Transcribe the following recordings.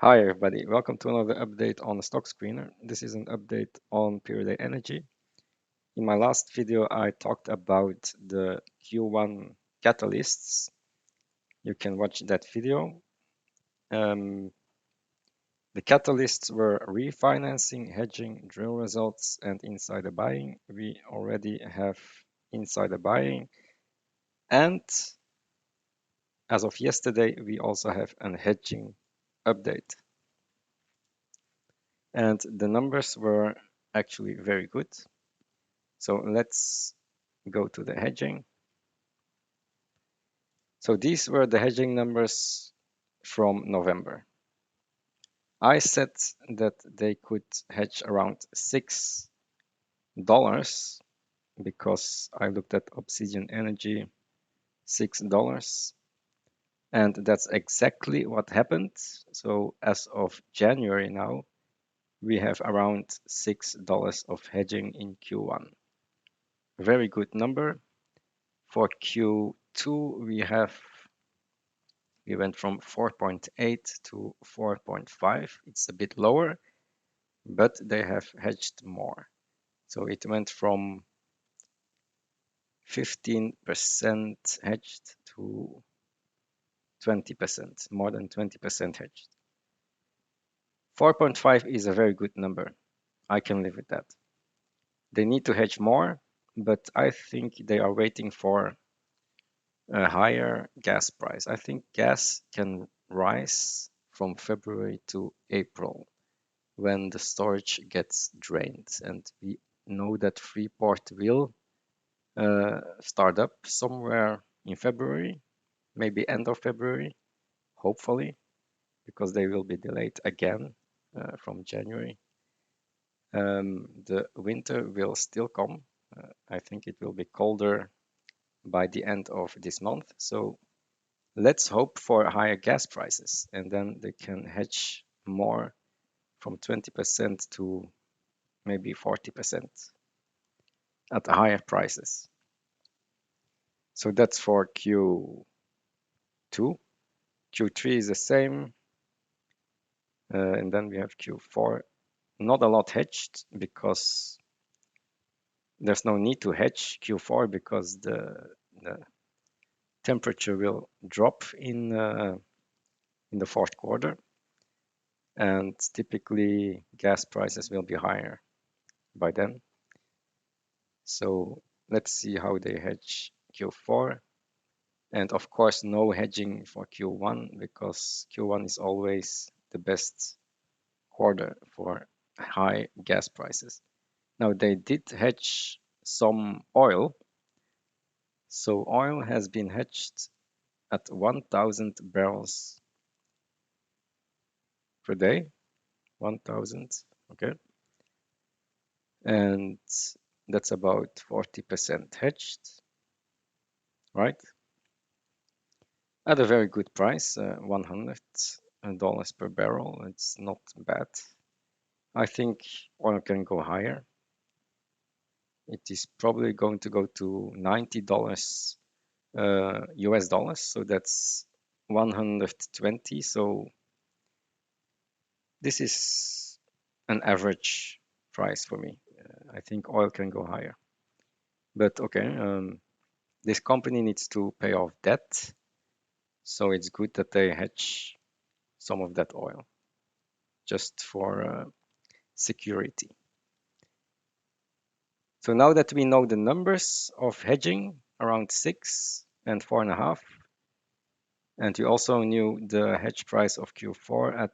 Hi everybody, welcome to another update on the stock screener. This is an update on Pieridae Energy. In my last video I talked about the Q1 catalysts. You can watch that video. The catalysts were refinancing, hedging, drill results and insider buying. We already have insider buying, and as of yesterday we also have a hedging update. And the numbers were actually very good. So let's go to the hedging. So these were the hedging numbers from November. I said that they could hedge around $6 because I looked at Obsidian Energy, $6. And that's exactly what happened. So as of January now, we have around $6 of hedging in Q1. Very good number. For Q2, we went from 4.8 to 4.5. It's a bit lower, but they have hedged more. So it went from 15% hedged to 20%, more than 20% hedged. 4.5 is a very good number. I can live with that. They need to hedge more, but I think they are waiting for a higher gas price. I think gas can rise from February to April when the storage gets drained, and we know that Freeport will start up somewhere in February, maybe end of February, hopefully, because they will be delayed again from January. The winter will still come. I think it will be colder by the end of this month. So let's hope for higher gas prices, and then they can hedge more from 20% to maybe 40% at higher prices. So that's for Q2. Q3 is the same. And then we have Q4. Not a lot hedged because there's no need to hedge Q4 because the temperature will drop in the fourth quarter, and typically gas prices will be higher by then. So let's see how they hedge Q4. And of course, no hedging for Q1 because Q1 is always the best quarter for high gas prices. Now they did hedge some oil. So oil has been hedged at 1,000 barrels per day. 1,000, okay. And that's about 40% hedged, right? At a very good price, $100 per barrel. It's not bad. I think oil can go higher. It is probably going to go to $90 US dollars, so that's 120. So this is an average price for me. I think oil can go higher. But okay, this company needs to pay off debt, so it's good that they hedge some of that oil just for security. So now that we know the numbers of hedging, around 6 and 4.5, and we also knew the hedge price of Q4 at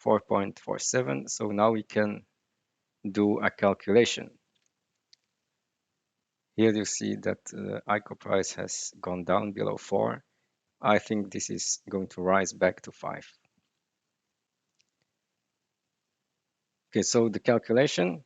4.47, so now we can do a calculation. Here you see that the ICO price has gone down below 4. I think this is going to rise back to 5. Okay, so the calculation.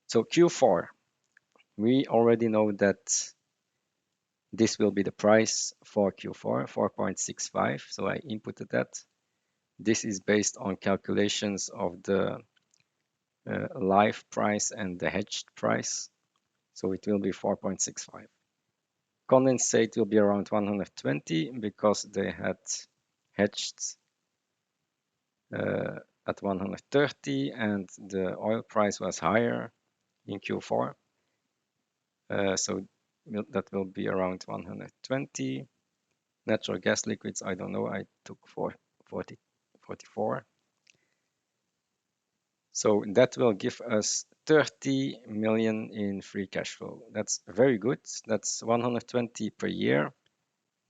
So Q4, we already know that this will be the price for Q4, 4.65. So I inputted that. This is based on calculations of the live price and the hedged price. So it will be 4.65. Condensate will be around 120 because they had hedged at 130, and the oil price was higher in Q4. So that will be around 120. Natural gas liquids, I don't know, I took 44. So that will give us 30 million in free cash flow. That's very good. That's 120 per year.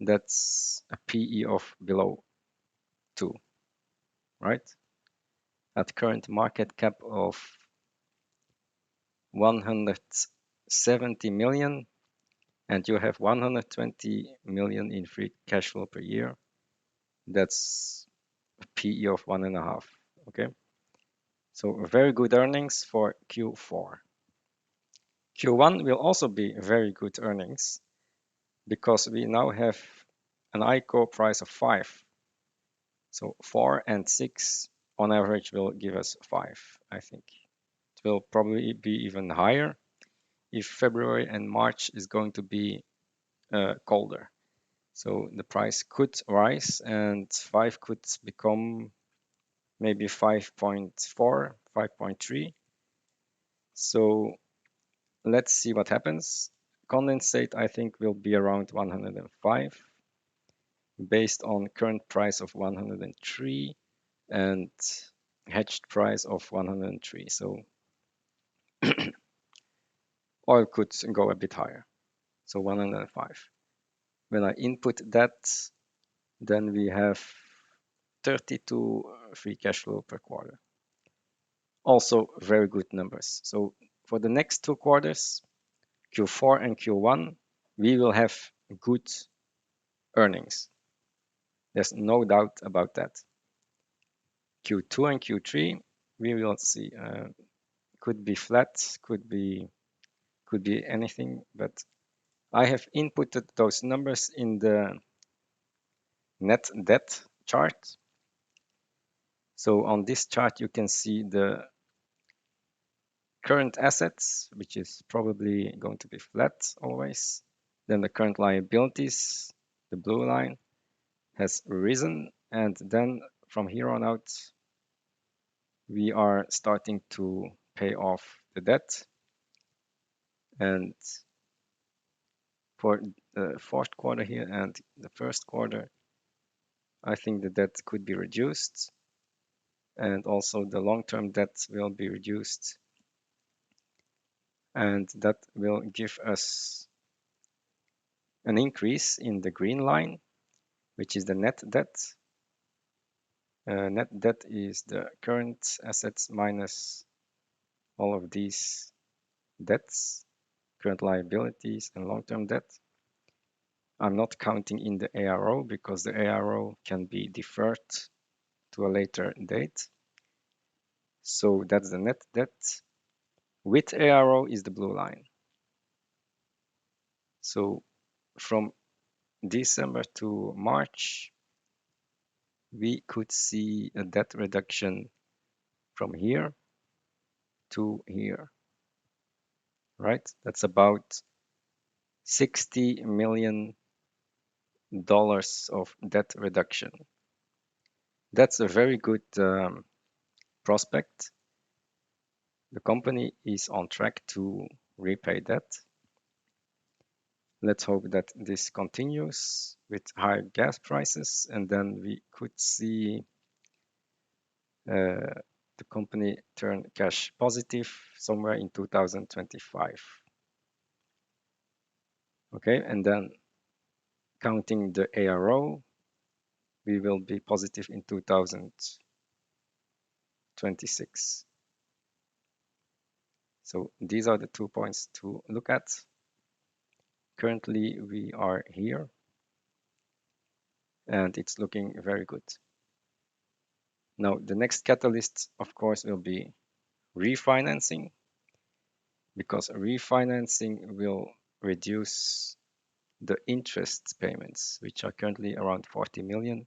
That's a PE of below 2, right? At current market cap of 170 million, and you have 120 million in free cash flow per year. That's a PE of 1.5, okay? So very good earnings for Q4. Q1 will also be very good earnings because we now have an ICO price of 5. So 4 and 6 on average will give us 5, I think. It will probably be even higher if February and March is going to be colder. So the price could rise and 5 could become maybe 5.4, 5.3. So let's see what happens. Condensate, I think, will be around 105 based on current price of 103 and hedged price of 103. So oil could go a bit higher. So 105. When I input that, then we have 32 free cash flow per quarter. Also very good numbers. So for the next 2 quarters, Q4 and Q1, we will have good earnings. There's no doubt about that. Q2 and Q3, we will see. Could be flat, could be anything, but I have inputted those numbers in the net debt chart. So on this chart, you can see the current assets, which is probably going to be flat always. Then the current liabilities, the blue line, has risen. And then from here on out, we are starting to pay off the debt. And for the fourth quarter here and the first quarter, I think the debt could be reduced. And also the long-term debt will be reduced. And that will give us an increase in the green line, which is the net debt. Net debt is the current assets minus all of these debts, current liabilities and long-term debt. I'm not counting in the ARO because the ARO can be deferred to a later date. So that's the net debt. With ARO is the blue line. So from December to March, we could see a debt reduction from here to here, right? That's about $60 million of debt reduction. That's a very good prospect. The company is on track to repay debt. Let's hope that this continues with higher gas prices, and then we could see the company turn cash positive somewhere in 2025. Okay, and then counting the ARO, we will be positive in 2026. So these are the 2 points to look at. Currently, we are here, and it's looking very good. Now, the next catalyst, of course, will be refinancing, because refinancing will reduce the interest payments, which are currently around 40 million.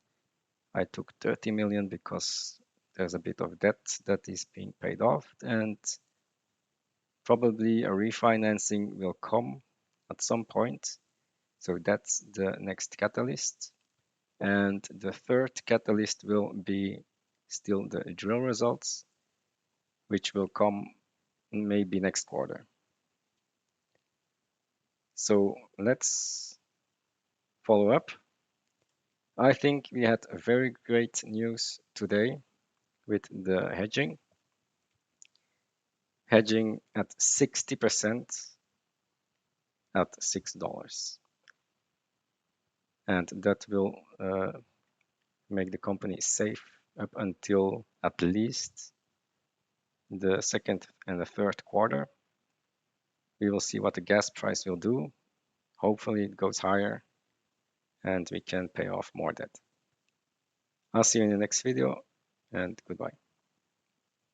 I took 30 million because there's a bit of debt that is being paid off, and probably a refinancing will come at some point. So that's the next catalyst. And the third catalyst will be still the drill results, which will come maybe next quarter. So let's follow up. I think we had a very great news today with the hedging. Hedging at 60% at $6. And that will make the company safe up until at least the second and the third quarter. We will see what the gas price will do. Hopefully it goes higher and we can pay off more debt. I'll see you in the next video and goodbye.